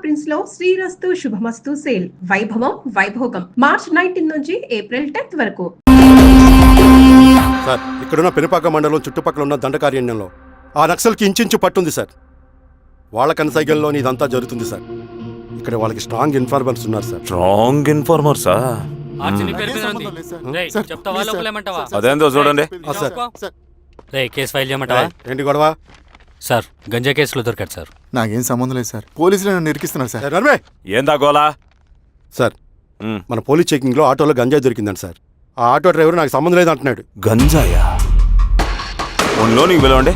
Prince లో శ్రీరస్తు శుభమస్తు sale వైభవం Vaibhogam March 19 నుంచి ఏప్రిల్ 10th వరకు. సార్, ఇక్కడున్న పెనుపాక మండలం చుట్టుపక్కల ఉన్న దండకారణ్యంలో ఆ నక్సల్కి ఇంచుంచు పట్టుంది సార్. వాళ్ళ కనసైగల్లోని ఇదంతా జరుగుతుంది సార్. ఇక్కడ వాళ్ళకి స్ట్రాంగ్ ఇన్ఫార్మర్స్ ఉన్నారు సార్. స్ట్రాంగ్ ఇన్ఫార్మర్సా? అదేందో చూడండి. కేసు ఫైల్ చేయమంటావా? ఏంటి గొడవ సార్? గంజా కేసులో దొరికాడు సార్. నాకేం సంబంధం లేదు సార్. పోలీసులు నన్ను ఇరికిస్తున్నారు సార్. ఏందా గోలా? సార్, మన పోలీస్ చెకింగ్ లో ఆటోలో గంజాయి దొరికిందండి సార్. ఆ ఆటో డ్రైవర్ నాకు సంబంధం లేదు అంటున్నాడు. గంజాయా? లోనికి పిలవండి.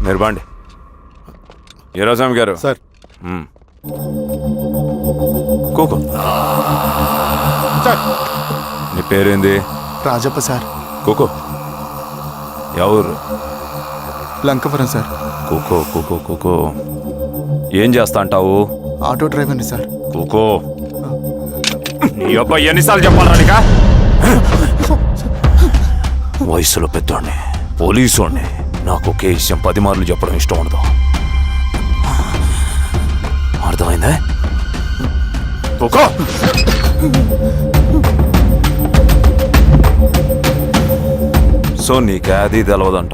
మీరు బాండి. ఈరోజామి గారు సార్. కూకో. నీ పేరేంది? రాజప్ప సార్. కూకో. ఎవరు? లంకపురం సార్. కూకో కూకో కూకో. ఏం చేస్తా అంటావు? ఆటో డ్రైవర్ని సార్. కూకో. నీ అబ్బాయి ఎన్నిసార్లు చెప్పాలా నీకా? వయసులో పెద్దోడిని, పోలీసోడిని, నాకు ఒకే విషయం 10 మార్లు చెప్పడం ఇష్టం ఉండదు. అర్థమైందా? కూకో. సో నీకే అది తెలవదంట?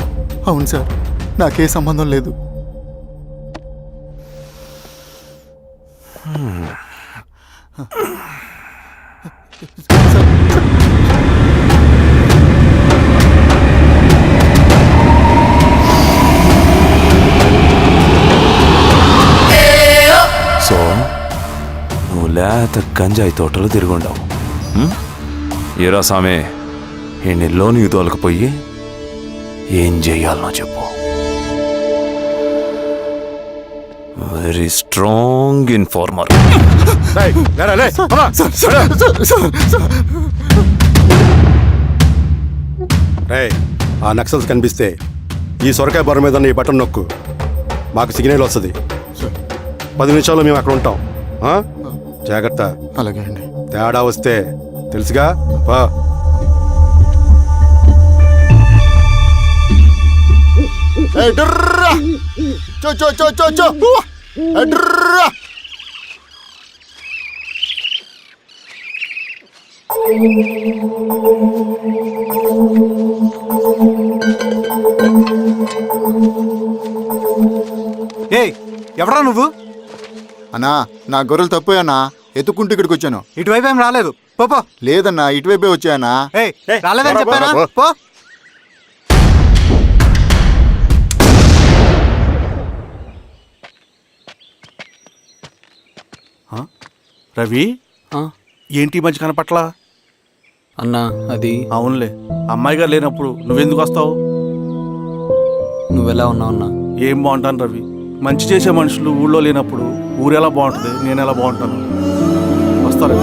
అవును సార్, నాకే సంబంధం లేదు. సో నువ్వు లేత గంజాయి తోటలు తిరుగుండవు. ఏరా సామే, ఈ లోనికి తోలకపోయి ఏం చెయ్యాలనో చెప్పు. Very strong informer. ఆ నక్సల్స్ కనిపిస్తే ఈ సొరకాయ బొర మీద ఈ బటన్ నొక్కు, మాకు సిగ్నల్ వస్తుంది. 10 నిమిషాల్లో మేము అక్కడ ఉంటాం. జాగ్రత్త. అలాగే అండి. తేడా వస్తే తెలుసుగా. ఎవరా నువ్వు? అన్నా, నా గొర్రెలు తప్పోయన్నా, ఎత్తుకుంటూ ఇక్కడికి వచ్చాను. ఇటువైపు ఏం రాలేదు. పో. లేదన్నా, ఇటువైపే వచ్చాయన్నా. రాలేదని చెప్పానా? పో. రవి, ఏంటి మంచి కనపట్లా? అన్నా అది అవునులే, అమ్మాయి గారు లేనప్పుడు నువ్వెందుకు వస్తావు? నువ్వెలా ఉన్నావు అన్నా? ఏం బాగుంటాను రవి, మంచి చేసే మనుషులు ఊళ్ళో లేనప్పుడు ఊరు ఎలా బాగుంటుంది, నేను ఎలా బాగుంటాను? వస్తారా?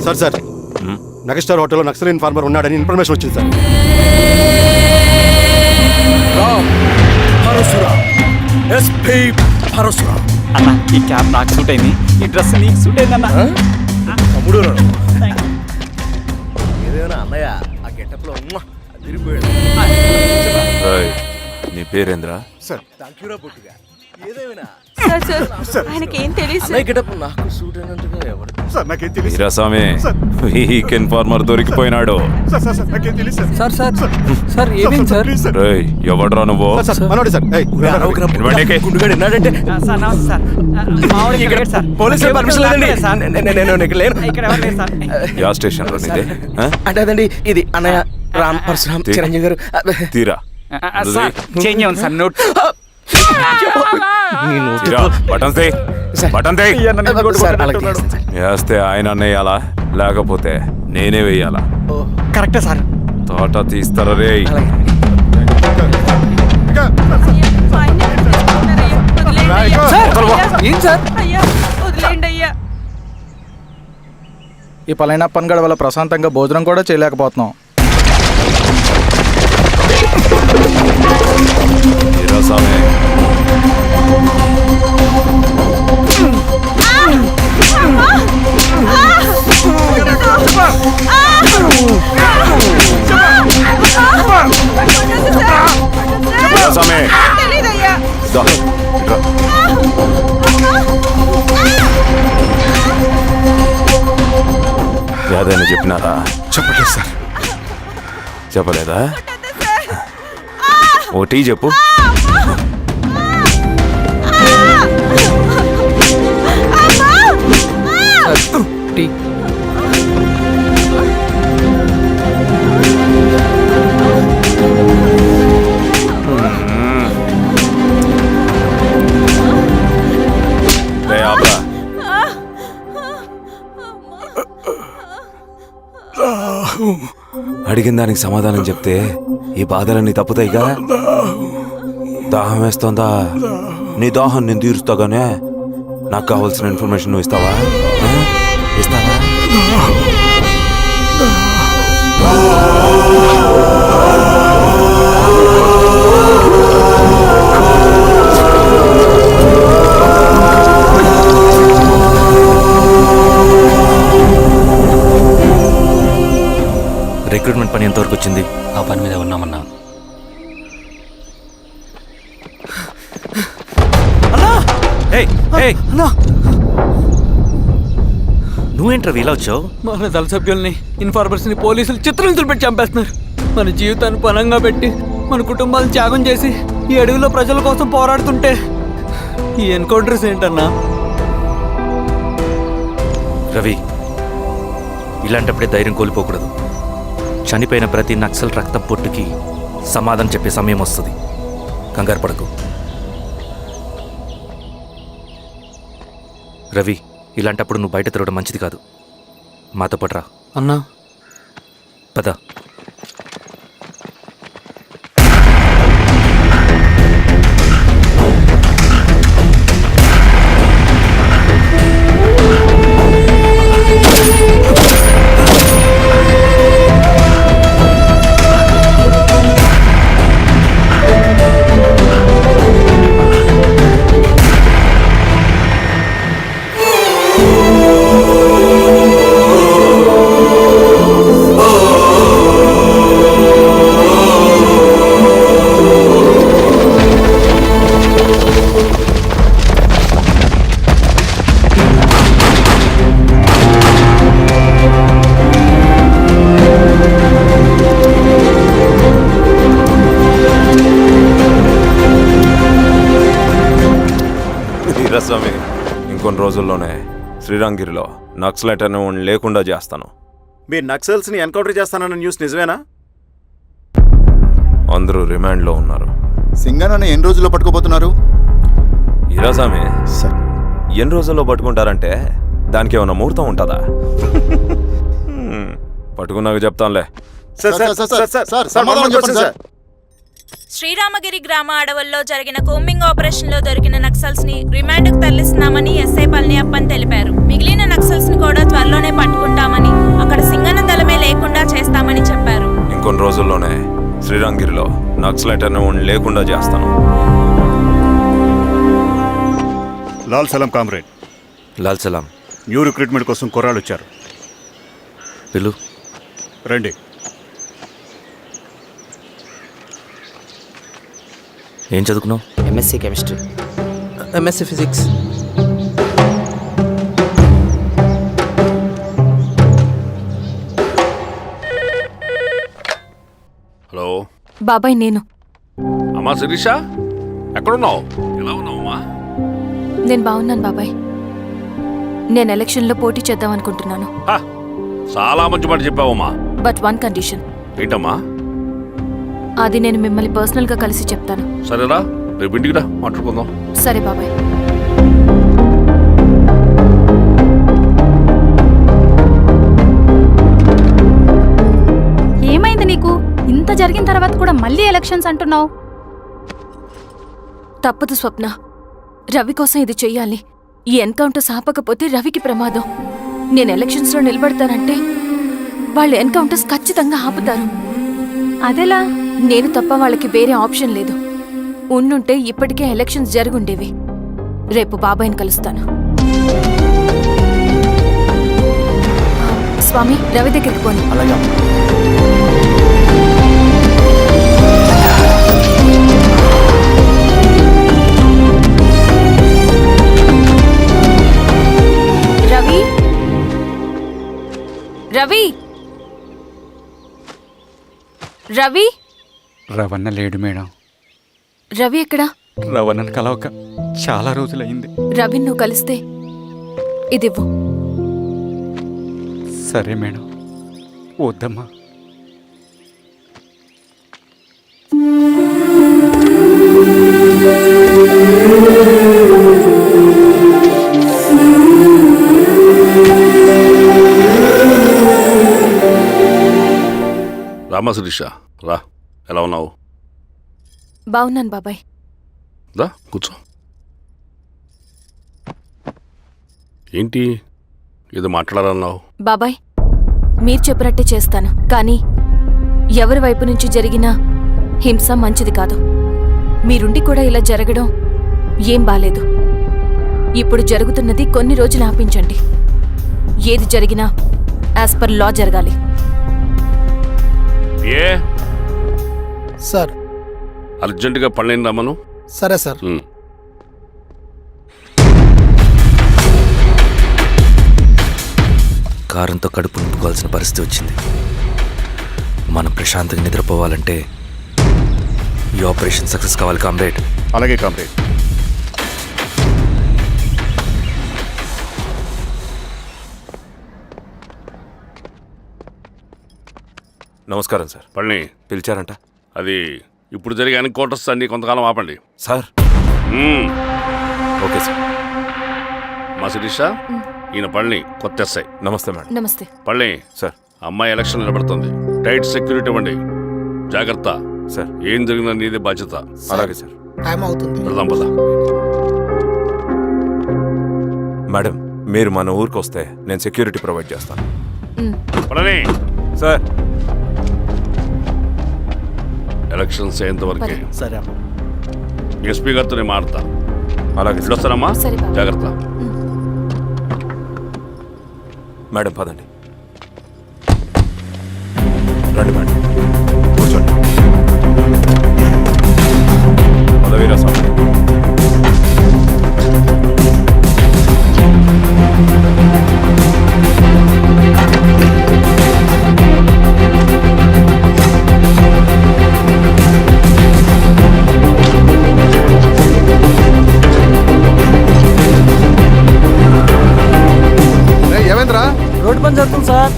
సార్ సార్, మెగాస్టార్ హోటల్లో నక్సల్ ఇన్ఫార్మర్ ఉన్నాడని ఇన్ఫర్మేషన్ వచ్చింది సార్. అన్న, ఈ క్యాప్ నాకు సూట్ అయింది, ఈ డ్రెస్ నీకు సూట్ అయిందన్నా. తమ్ముడు నీ పేరేంద్రా? ఇన్ఫార్మర్ దొరికిపోయినాడు. ఎవడ్రా నువ్వు? యా స్టేషన్ లో నీదే? అంటే అదండి, ఇది అన్నయ్య రామ్ పరశురామ్ చిరంజీవి గారు. తీరా వేస్తే ఆయన వేయాలా, లేకపోతే నేనే వేయాలా? కరెక్టే సార్. తోట తీస్తారా రే? ఈ పలైనప్పన్ గడ వల్ల ప్రశాంతంగా భోజనం కూడా చేయలేకపోతున్నాం. చెప్పినారా? చెప్పట్లేదు సార్. చెప్పలేదా? ఓటీ చెప్పు. టీ. రే ఆపరా. అడిగిన దానికి సమాధానం చెప్తే ఈ బాధలన్నీ తప్పుతాయిగా. దాహం వేస్తోందా? నీ దాహం నేను తీరుస్తాగానే నాకు కావాల్సిన ఇన్ఫర్మేషన్ నువ్వు ఇస్తావా? ఇస్తావా? రిక్రూట్మెంట్ పని ఎంతవరకు వచ్చింది? ఆ పని మీద ఉన్నామన్నా. నువ్వేంట్రా ఇలా వచ్చావు? మన దళ సభ్యుల్ని ఇన్ఫార్మర్స్ని పోలీసులు చిత్రహింసలు పెట్టి చంపేస్తున్నారు. మన జీవితాన్ని పణంగా పెట్టి మన కుటుంబాలను త్యాగం చేసి ఈ అడవిలో ప్రజల కోసం పోరాడుతుంటే ఈ ఎన్కౌంటర్స్ ఏంటన్నా? రవి, ఇలాంటప్పుడే ధైర్యం కోల్పోకూడదు. చనిపోయిన ప్రతి నక్సల్ రక్తం పొట్టుకి సమాధానం చెప్పే సమయం వస్తుంది. కంగారు పడకు రవి. ఇలాంటప్పుడు నువ్వు బయట తిరగడం మంచిది కాదు. మాతో పాటు రా. అన్నా పద. స్వామి, ఇంకొన్ని రోజుల్లోనే శ్రీరాంగిరిలో నక్సలైట్ అనే వాడిని లేకుండా చేస్తాను. మీరు నక్సల్స్ని ఎన్కౌంటర్ చేస్తానన్న న్యూస్ నిజమేనా? అందరూ రిమాండ్లో ఉన్నారు. సింగనని ఎన్ని రోజుల్లో పట్టుకోబోతున్నారు? ఈరోజామి ఎన్ని రోజుల్లో పట్టుకుంటారంటే దానికి ఏమైనా ముహూర్తం ఉంటుందా? పట్టుకున్నాక చెప్తానులే. శ్రీరామగిరి గ్రామ అడవుల్లో జరిగిన కోంబింగ్ ఆపరేషన్ లో దొరికిన నక్సల్స్ ని రిమాండ్ కు తరలిస్తున్నామని ఎస్ఐ పళనియప్పన్ తెలిపారు. మిగిలిన నక్సల్స్ ని కూడా త్వరలోనే పట్టుకుంటామని, అక్కడ సింగన దళమే లేకుండా చేస్తామని చెప్పారు. ఇంకొన్ని రోజుల్లోనే శ్రీరాంగిరిలో నక్సలైట్ అనే వాడిని లేకుండా చేస్తాను. లాల్ సలాం కామ్రేడ్. లాల్ సలాం. న్యూ రిక్రూట్మెంట్ కోసం కుర్రాళ్ళు వచ్చారు. పిలు. రండి. ఏం చదువుకున్నావు? MSc chemistry. MSc physics. Hello బాబాయ్, నేను. అమ్మా శిరీష, ఎక్కడున్నావు? ఎలా ఉన్నావు అమ్మా? నేను బాగున్నాను బాబాయ్. నేను ఎలక్షన్లో పోటీ చేద్దాం అనుకుంటున్నాను. చాలా మంచి మాట చెప్పావమ్మా. But one condition. ఏంటమ్మా? అది నేను మిమ్మల్ని పర్సనల్గా కలిసి చెప్తాను. సరేరా, రేపు ఇంటికి రా, మాట్లాడుకుందాం. సరే బాబాయ్. ఏమైంది నీకు? ఇంత జరిగిన తర్వాత కూడా మళ్ళీ ఎలక్షన్స్ అంటున్నావు? తప్పదు స్వప్న. రవి కోసం ఇది చెయ్యాలి. ఈ ఎన్కౌంటర్ ఆపకపోతే రవికి ప్రమాదం. నేను ఎలక్షన్స్లో నిలబడతానంటే వాళ్ళు ఎన్కౌంటర్స్ ఖచ్చితంగా ఆపుతారు. అదెలా? నేను తప్ప వాళ్ళకి వేరే ఆప్షన్ లేదు. ఉండుంటే ఇప్పటికే ఎలక్షన్స్ జరుగుండేవి. రేపు బాబాయ్ని కలుస్తాను. స్వామి, రవి దగ్గరికి పోని. రవి, రవి, రవి రవణ లేడు మేడం. రవి ఎక్కడా? రవణను కలవక చాలా రోజులైంది. రవి నువ్వు కలిస్తే ఇదివ్వు. సరే మేడం. వద్దమ్మా. రామా శిరీష, రా. ఎలా ఉన్నావు? బాగున్నాను బాబాయ్. దా కూర్చో. ఏంటి ఏదో మాట్లాడాలన్నావు? బాబాయ్ మీరు చెప్పినట్టే చేస్తాను, కానీ ఎవరి వైపు నుంచి జరిగినా హింస మంచిది కాదు. మీరుండి కూడా ఇలా జరగడం ఏం బాలేదు. ఇప్పుడు జరుగుతున్నది కొన్ని రోజులు ఆపించండి. ఏది జరిగినా యాజ్ పర్ లా జరగాలి. ఏ సార్. అర్జెంటుగా పళ్ళని రమ్మను. సరే సార్. కారంతో కడుపు నింపుకోవాల్సిన పరిస్థితి వచ్చింది. మనం ప్రశాంతంగా నిద్రపోవాలంటే ఈ ఆపరేషన్ సక్సెస్ కావాలి కామ్రేడ్. అలాగే కామ్రేడ్. నమస్కారం సార్. పళ్ళని పిలిచారంట? అది ఇప్పుడు జరిగే ఎన్కౌంటర్స్ అన్ని కొంతకాలం ఆపండి సార్. Okay sir. మా శిరీష, ఈయన పళ్ళని కొత్త ఎస్ఐ. నమస్తే మేడం. నమస్తే. పళ్ళని సార్. అమ్మాయి ఎలక్షన్ నిలబడుతుంది. టైట్ సెక్యూరిటీ ఇవ్వండి. జాగ్రత్త సార్. ఏం జరిగినా నీదే బాధ్యత. అలాగే సార్. టైం అవుతుంది. వెళ్దాం పద. మేడం మీరు మన ఊరికి వస్తే నేను సెక్యూరిటీ ప్రొవైడ్ చేస్తాను. పళ్ళని సార్. ఎలక్షన్స్ అయ్యేంతవరకే. సరే అమ్మా. ఎస్పీ గారితో నేను మాడతా. అలాగే సార్. వస్తానమ్మా. సరే బాబు. జాగ్రత్త. మేడం పదండి. రండి మేడం, కూర్చోండి. పదవీరా స్వామి. ఏమైందిరా? రోడ్డు పని జరుగుతుంది సార్.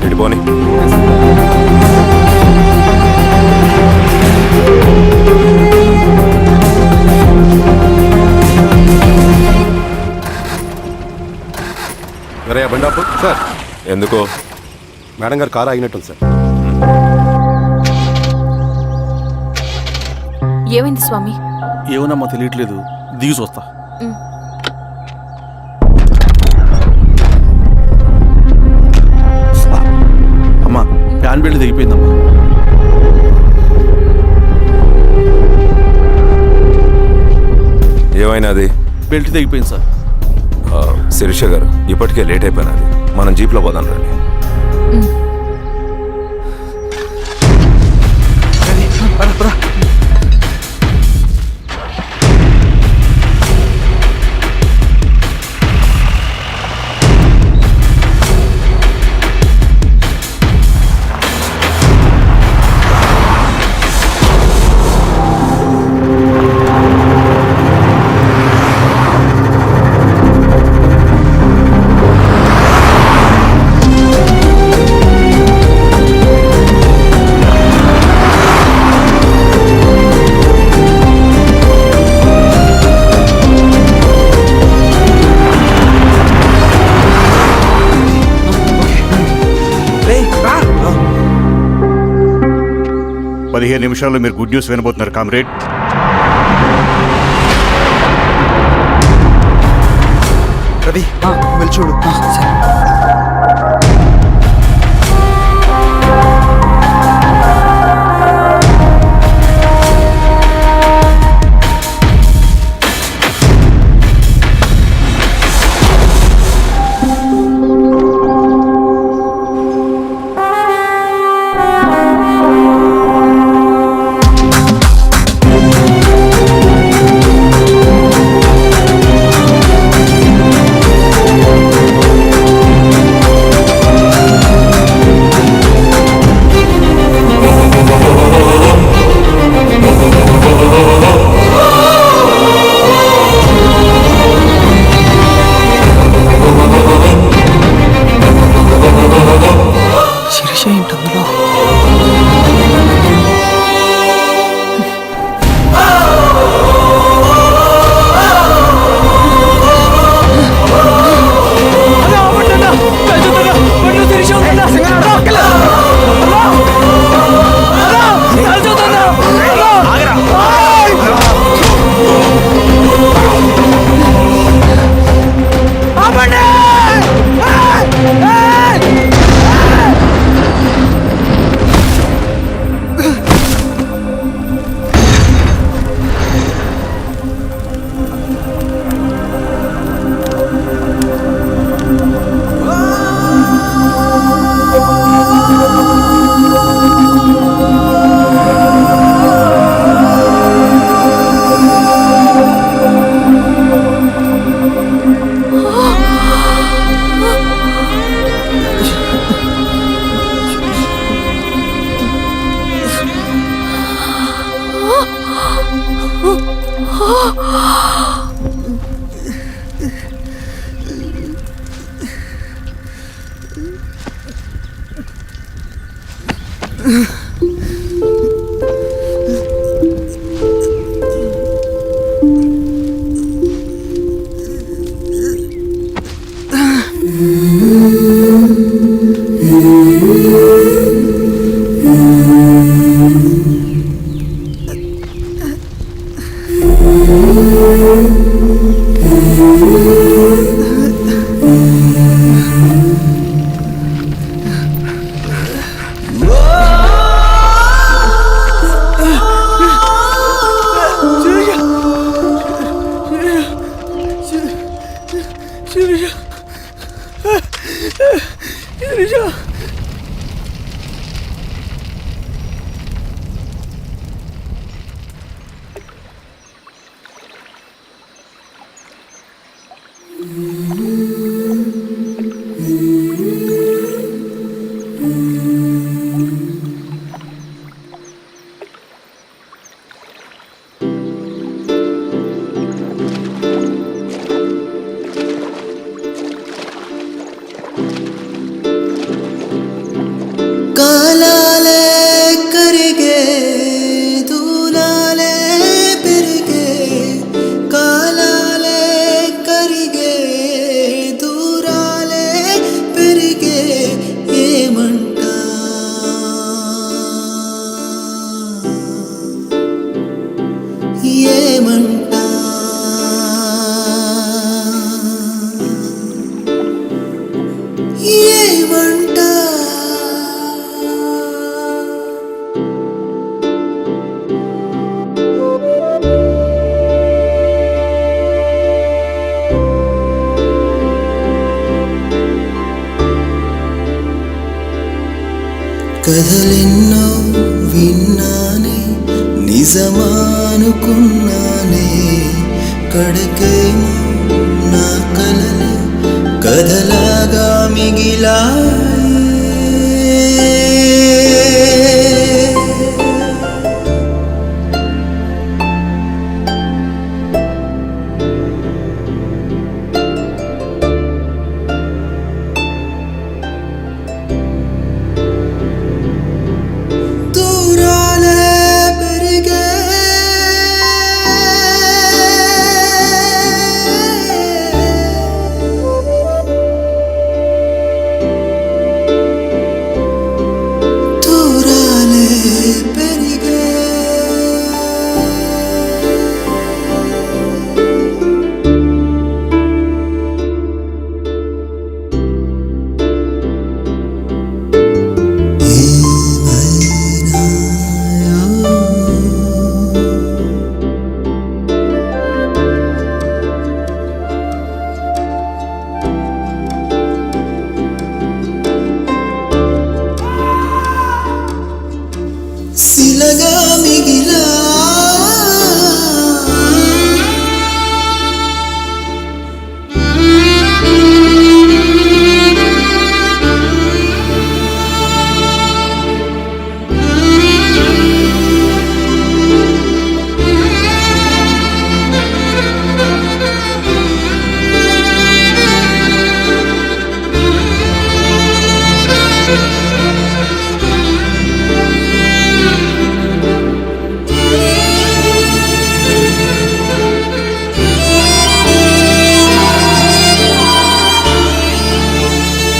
ఇటు పోనీ. అరే బండాపు సార్. ఎందుకో? మేడం గారు కారు ఆగినట్టుంది సార్. ఏమైంది స్వామి? ఏమోనమ్మా తెలియట్లేదు. దిగి చూస్తా. అమ్మా ఫ్యాన్ బెల్ట్ దిగిపోయిందమ్మా. ఏమైనాది? బెల్ట్ తెగిపోయింది సార్. శిరీష గారు ఇప్పటికే లేట్ అయిపోయినది. మనం జీప్లో పోదాం రండి. నిమిషాల్లో మీరు గుడ్ న్యూస్ వినబోతున్నారు కామ్రేడ్. రవి వెళ్ళి చూడు. కాలాలే కరిగే దూలాలే పెరిగే కాలాలే కరిగే దూరాలే పెరిగే ఏమంట ఏమంట ఏమంట కథలెన్నో విన్నానే నిజమానుకున్నానే కడకేమో నా కలలు కథలాగా మిగిలాయి